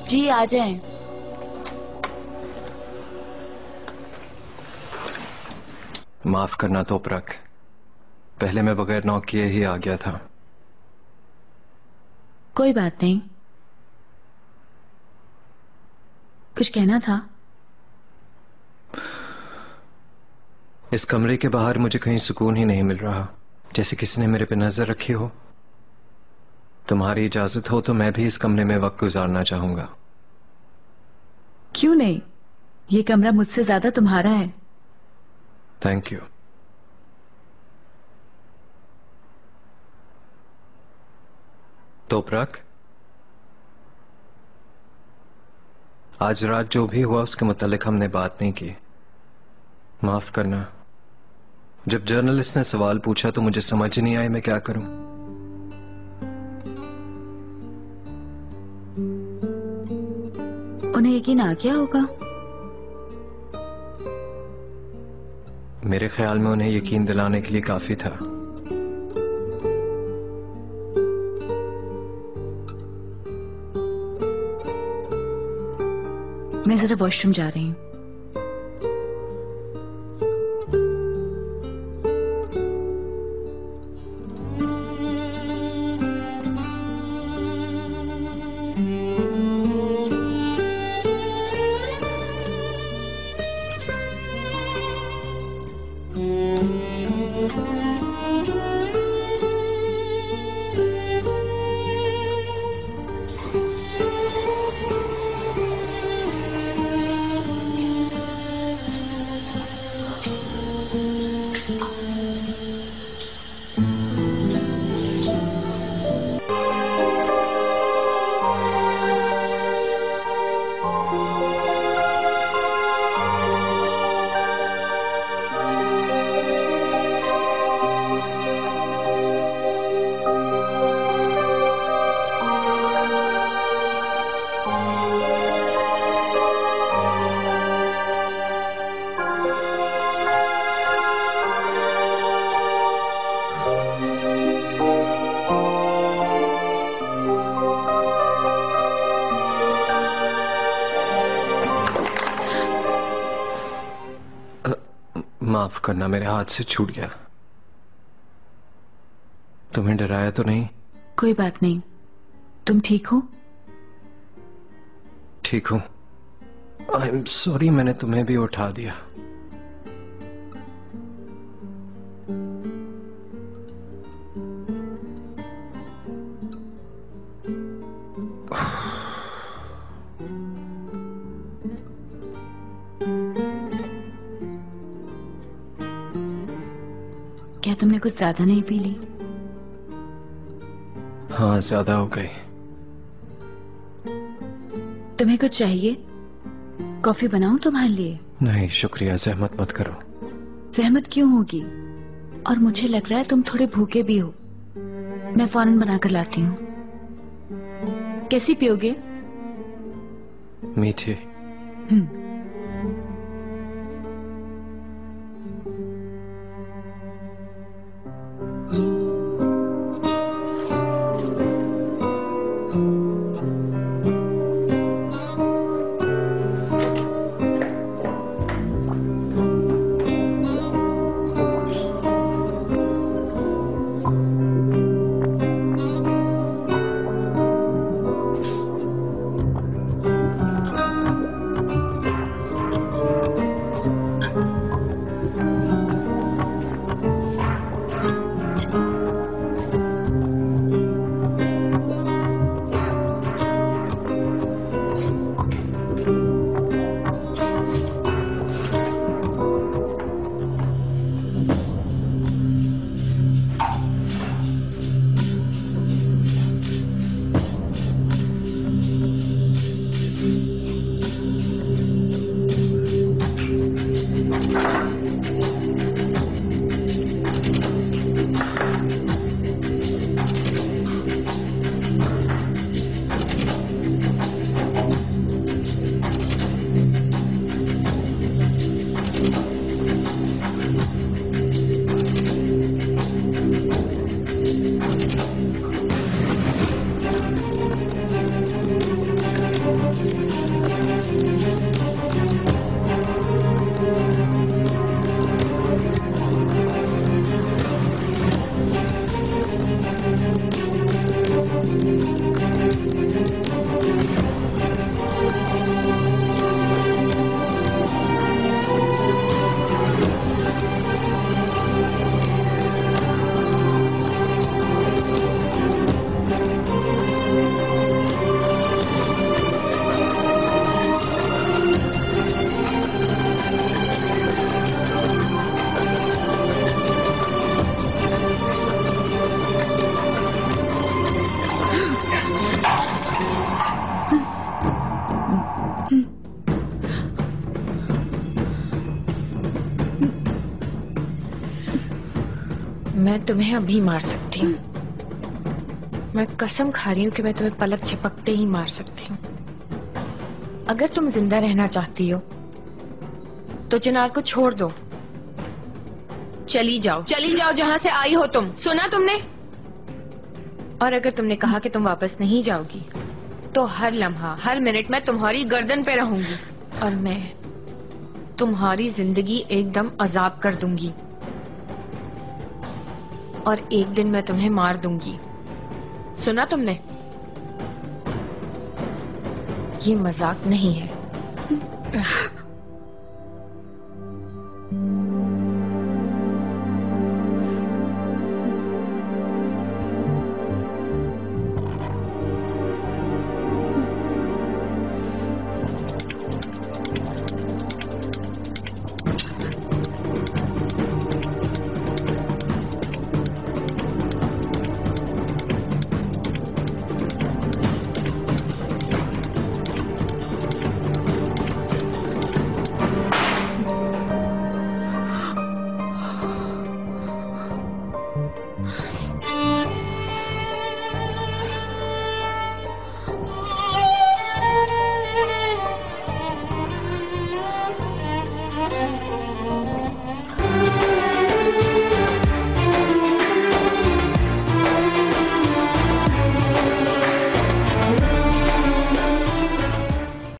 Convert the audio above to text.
जी आ जाएं। माफ करना तोपरक, पहले मैं बगैर नॉक किए ही आ गया था। कोई बात नहीं। कुछ कहना था? इस कमरे के बाहर मुझे कहीं सुकून ही नहीं मिल रहा, जैसे किसी ने मेरे पे नजर रखी हो। तुम्हारी इजाजत हो तो मैं भी इस कमरे में वक्त गुजारना चाहूंगा। क्यों नहीं, ये कमरा मुझसे ज्यादा तुम्हारा है। Thank you. तोपरक, आज रात जो भी हुआ उसके मुतालिक हमने बात नहीं की। माफ करना, जब जर्नलिस्ट ने सवाल पूछा तो मुझे समझ ही नहीं आई मैं क्या करूं। उन्हें यकीन आ गया होगा। मेरे ख्याल में उन्हें यकीन दिलाने के लिए काफी था। मैं जरा वॉशरूम जा रही हूँ। माफ करना, मेरे हाथ से छूट गया। तुम्हें डराया तो नहीं? कोई बात नहीं। तुम ठीक हो? ठीक हूं। आई एम सॉरी, मैंने तुम्हें भी उठा दिया। क्या तुमने कुछ ज्यादा नहीं पी ली? हाँ, ज्यादा हो गई। तुम्हें कुछ चाहिए? कॉफी बनाऊं तुम्हारे लिए? नहीं शुक्रिया, जहमत मत करो। जहमत क्यों होगी? और मुझे लग रहा है तुम थोड़े भूखे भी हो। मैं फौरन बनाकर लाती हूँ। कैसी पियोगे? मीठी। मैं तुम्हें अभी मार सकती हूँ। मैं कसम खा रही हूँ कि मैं तुम्हें पलक झपकते ही मार सकती हूँ। अगर तुम जिंदा रहना चाहती हो तो चिनार को छोड़ दो, चली जाओ जहां से आई हो तुम, सुना तुमने? और अगर तुमने कहा कि तुम वापस नहीं जाओगी तो हर लम्हा हर मिनट मैं तुम्हारी गर्दन पे रहूंगी और मैं तुम्हारी जिंदगी एकदम अजाब कर दूंगी और एक दिन मैं तुम्हें मार दूंगी। सुना तुमने? ये मजाक नहीं है।